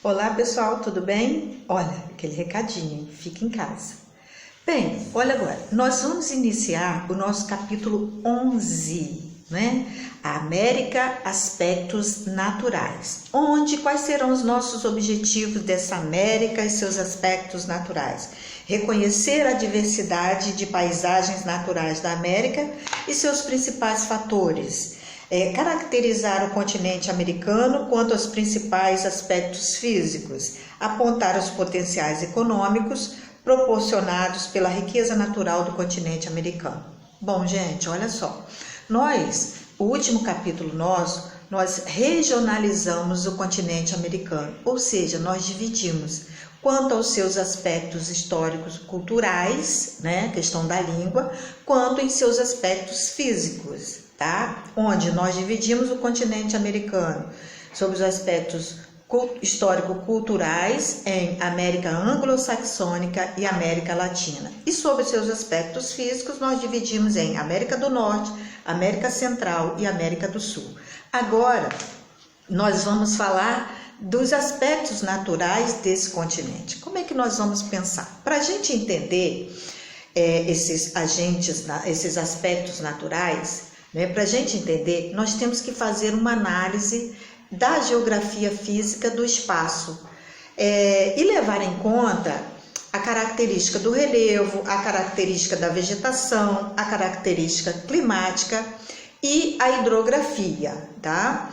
Olá pessoal, tudo bem? Olha, aquele recadinho, fica em casa. Bem, olha agora, nós vamos iniciar o nosso capítulo 11, né? A América, aspectos naturais. Quais serão os nossos objetivos dessa América e seus aspectos naturais? Reconhecer a diversidade de paisagens naturais da América e seus principais fatores. Caracterizar o continente americano quanto aos principais aspectos físicos, apontar os potenciais econômicos proporcionados pela riqueza natural do continente americano. Bom, gente, olha só, o último capítulo nós regionalizamos o continente americano, ou seja, nós dividimos quanto aos seus aspectos históricos, culturais, né, questão da língua, quanto em seus aspectos físicos. Tá? Onde nós dividimos o continente americano sobre os aspectos histórico-culturais em América anglo-saxônica e América Latina. E sobre seus aspectos físicos, nós dividimos em América do Norte, América Central e América do Sul. Agora, nós vamos falar dos aspectos naturais desse continente. Como é que nós vamos pensar? Para a gente entender esses aspectos naturais, para a gente entender, nós temos que fazer uma análise da geografia física do espaço e levar em conta a característica do relevo, a característica da vegetação, a característica climática e a hidrografia, tá?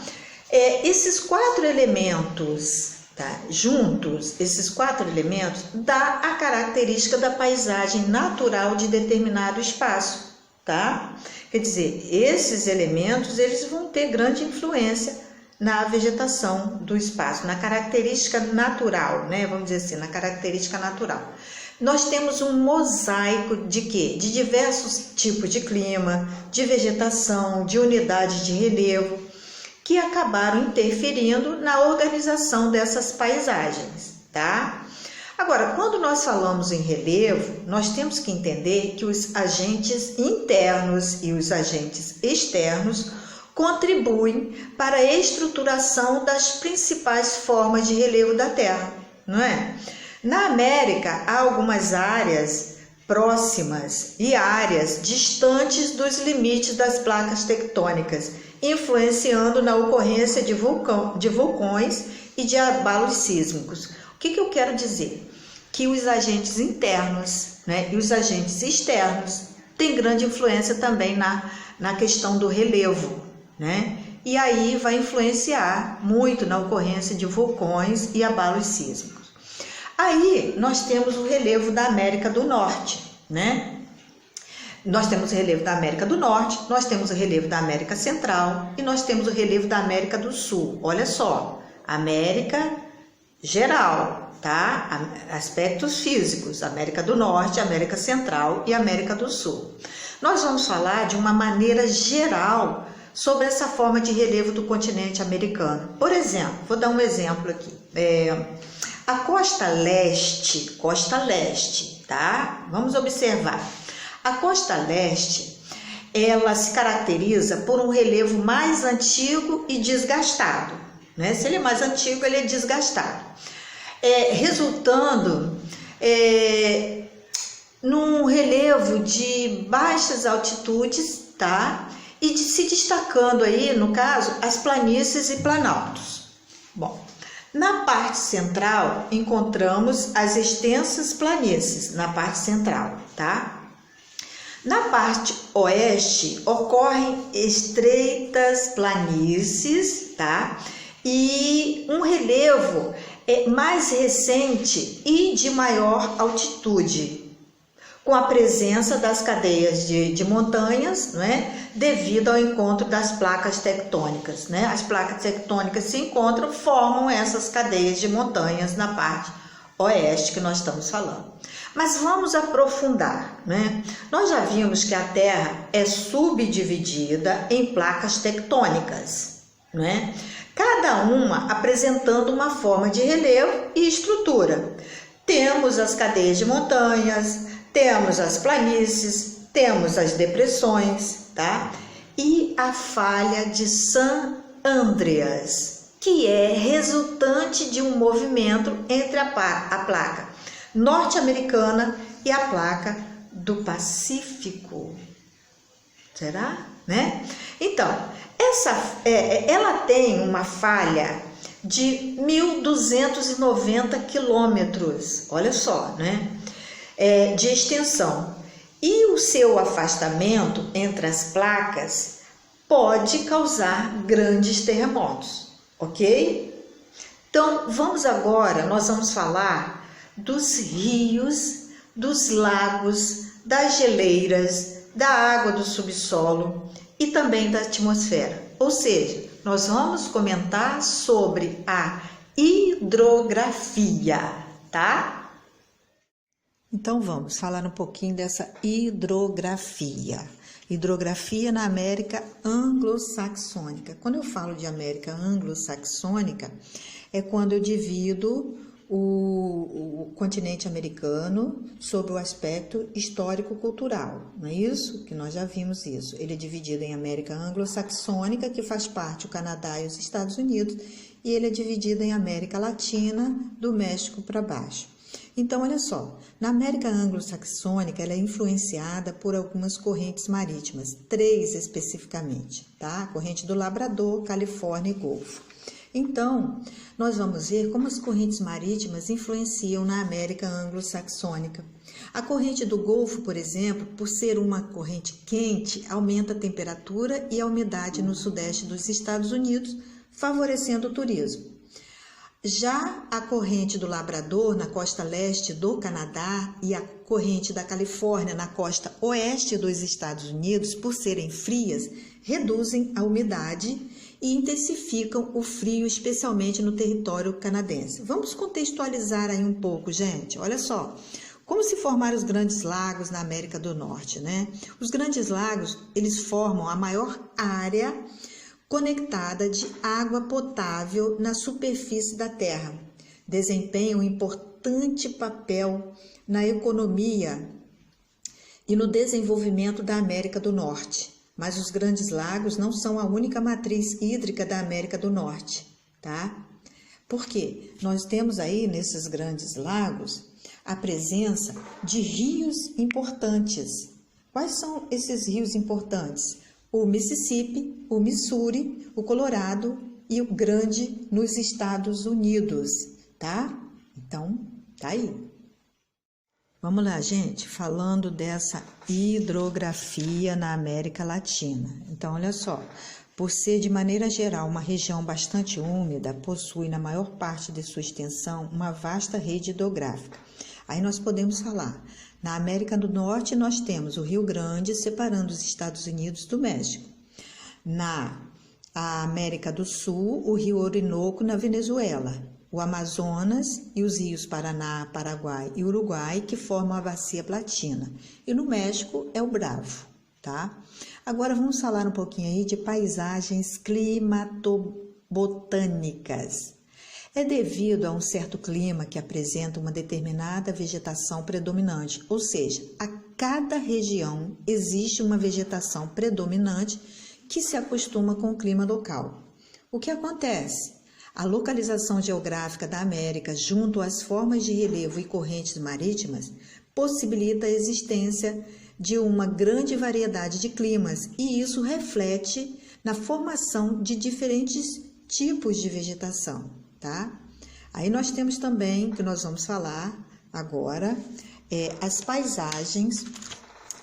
Esses quatro elementos, tá, juntos, esses quatro elementos, dá a característica da paisagem natural de determinado espaço, tá? Quer dizer, esses elementos eles vão ter grande influência na vegetação do espaço, na característica natural, né? Vamos dizer assim, na característica natural. Nós temos um mosaico de quê? De diversos tipos de clima, de vegetação, de unidades de relevo, que acabaram interferindo na organização dessas paisagens, tá? Agora, quando nós falamos em relevo, nós temos que entender que os agentes internos e os agentes externos contribuem para a estruturação das principais formas de relevo da Terra, não é? Na América, há algumas áreas próximas e áreas distantes dos limites das placas tectônicas, influenciando na ocorrência de vulcões e de abalos sísmicos. O que eu quero dizer? Que os agentes internos, né, e os agentes externos têm grande influência também na questão do relevo, né? E aí vai influenciar muito na ocorrência de vulcões e abalos sísmicos. Aí nós temos o relevo da América do Norte, né? Nós temos o relevo da América do Norte, nós temos o relevo da América Central e nós temos o relevo da América do Sul. Olha só, América geral, tá? Aspectos físicos, América do Norte, América Central e América do Sul. Nós vamos falar de uma maneira geral sobre essa forma de relevo do continente americano. Por exemplo, vou dar um exemplo aqui. A costa leste, tá? Vamos observar. A costa leste, ela se caracteriza por um relevo mais antigo e desgastado, né? Se ele é mais antigo, ele é desgastado. Resultando num relevo de baixas altitudes, tá? E se destacando aí, no caso, as planícies e planaltos. Bom, na parte central encontramos as extensas planícies, na parte central, tá? Na parte oeste ocorrem estreitas planícies, tá? E um relevo mais recente e de maior altitude, com a presença das cadeias de montanhas, né, devido ao encontro das placas tectônicas, né? As placas tectônicas se encontram, formam essas cadeias de montanhas na parte oeste que nós estamos falando. Mas vamos aprofundar, né? Nós já vimos que a Terra é subdividida em placas tectônicas, né? Cada uma apresentando uma forma de relevo e estrutura. Temos as cadeias de montanhas, temos as planícies, temos as depressões, tá? E a falha de San Andreas, que é resultante de um movimento entre a placa norte-americana e a placa do Pacífico. Será? Né? Então, ela tem uma falha de 1.290 quilômetros, olha só, né? De extensão. E o seu afastamento entre as placas pode causar grandes terremotos, ok? Então, nós vamos falar dos rios, dos lagos, das geleiras, da água do subsolo e também da atmosfera. Ou seja, nós vamos comentar sobre a hidrografia, tá? Então vamos falar um pouquinho dessa hidrografia. Hidrografia na América anglo-saxônica. Quando eu falo de América anglo-saxônica, é quando eu divido o continente americano sob o aspecto histórico-cultural, não é isso? Que nós já vimos isso. Ele é dividido em América anglo-saxônica, que faz parte o Canadá e os Estados Unidos, e ele é dividido em América Latina, do México para baixo. Então, olha só, na América anglo-saxônica, ela é influenciada por algumas correntes marítimas, 3 especificamente, tá? A corrente do Labrador, Califórnia e Golfo. Então, nós vamos ver como as correntes marítimas influenciam na América anglo-saxônica. A corrente do Golfo, por exemplo, por ser uma corrente quente, aumenta a temperatura e a umidade no sudeste dos Estados Unidos, favorecendo o turismo. Já a corrente do Labrador, na costa leste do Canadá, e a corrente da Califórnia, na costa oeste dos Estados Unidos, por serem frias, reduzem a umidade e intensificam o frio, especialmente no território canadense. Vamos contextualizar aí um pouco, gente. Olha só, como se formaram os grandes lagos na América do Norte, né? Os grandes lagos, eles formam a maior área conectada de água potável na superfície da Terra. Desempenham um importante papel na economia e no desenvolvimento da América do Norte. Mas os grandes lagos não são a única matriz hídrica da América do Norte, tá? Por quê? Nós temos aí nesses grandes lagos a presença de rios importantes. Quais são esses rios importantes? O Mississippi, o Missouri, o Colorado e o Grande nos Estados Unidos, tá? Então, tá aí. Vamos lá, gente, falando dessa hidrografia na América Latina. Então, olha só, por ser de maneira geral uma região bastante úmida, possui na maior parte de sua extensão uma vasta rede hidrográfica. Aí nós podemos falar, na América do Norte nós temos o Rio Grande separando os Estados Unidos do México. Na América do Sul, o Rio Orinoco na Venezuela, o Amazonas e os rios Paraná, Paraguai e Uruguai que formam a Bacia Platina. E no México é o Bravo, tá? Agora vamos falar um pouquinho aí de paisagens climatobotânicas. É devido a um certo clima que apresenta uma determinada vegetação predominante, ou seja, a cada região existe uma vegetação predominante que se acostuma com o clima local. O que acontece? A localização geográfica da América junto às formas de relevo e correntes marítimas possibilita a existência de uma grande variedade de climas e isso reflete na formação de diferentes tipos de vegetação, tá? Aí nós temos também, que nós vamos falar agora, as paisagens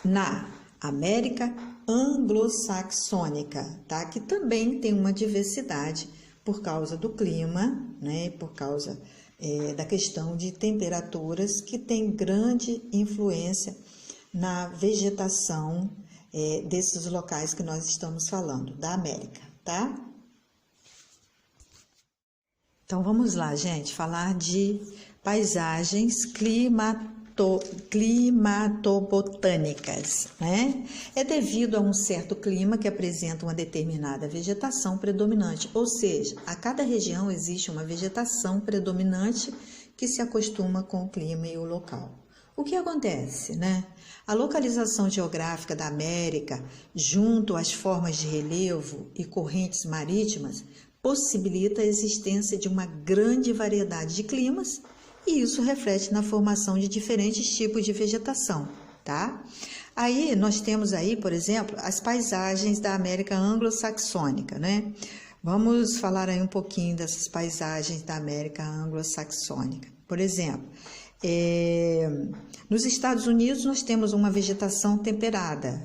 na América anglo-saxônica, tá? Que também tem uma diversidade por causa do clima, né? Por causa da questão de temperaturas que tem grande influência na vegetação desses locais que nós estamos falando, da América, tá? Então vamos lá, gente, falar de paisagens climatobotânicas, né? É devido a um certo clima que apresenta uma determinada vegetação predominante, ou seja, a cada região existe uma vegetação predominante que se acostuma com o clima e o local. O que acontece, né? A localização geográfica da América, junto às formas de relevo e correntes marítimas, possibilita a existência de uma grande variedade de climas e isso reflete na formação de diferentes tipos de vegetação, tá? Aí nós temos aí, por exemplo, as paisagens da América anglo-saxônica, né? Vamos falar aí um pouquinho dessas paisagens da América anglo-saxônica. Por exemplo, nos Estados Unidos nós temos uma vegetação temperada,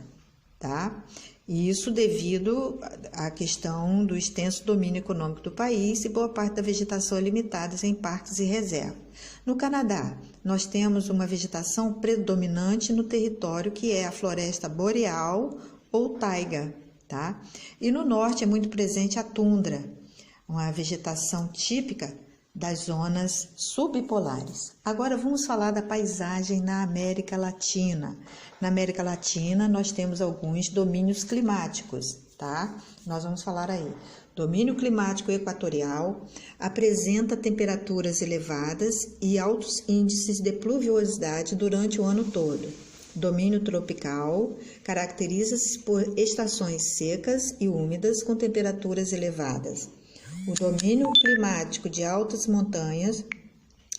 tá? E isso devido à questão do extenso domínio econômico do país e boa parte da vegetação é limitada em parques e reservas. No Canadá, nós temos uma vegetação predominante no território que é a floresta boreal ou taiga, tá? E no norte é muito presente a tundra, uma vegetação típica das zonas subpolares. Agora vamos falar da paisagem na América Latina. Na América Latina nós temos alguns domínios climáticos, tá? Nós vamos falar aí. Domínio climático equatorial apresenta temperaturas elevadas e altos índices de pluviosidade durante o ano todo. Domínio tropical caracteriza-se por estações secas e úmidas com temperaturas elevadas. O domínio climático de altas montanhas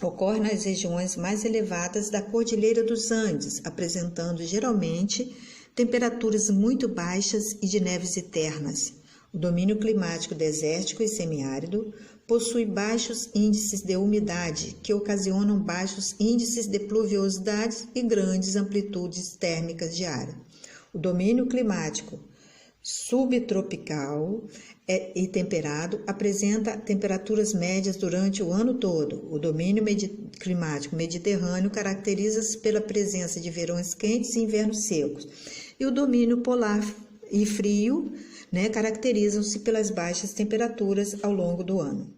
ocorre nas regiões mais elevadas da Cordilheira dos Andes, apresentando geralmente temperaturas muito baixas e de neves eternas. O domínio climático desértico e semiárido possui baixos índices de umidade, que ocasionam baixos índices de pluviosidade e grandes amplitudes térmicas diárias. O domínio climático subtropical e temperado apresenta temperaturas médias durante o ano todo. O domínio climático mediterrâneo caracteriza-se pela presença de verões quentes e invernos secos. E o domínio polar e frio, caracterizam-se pelas baixas temperaturas ao longo do ano.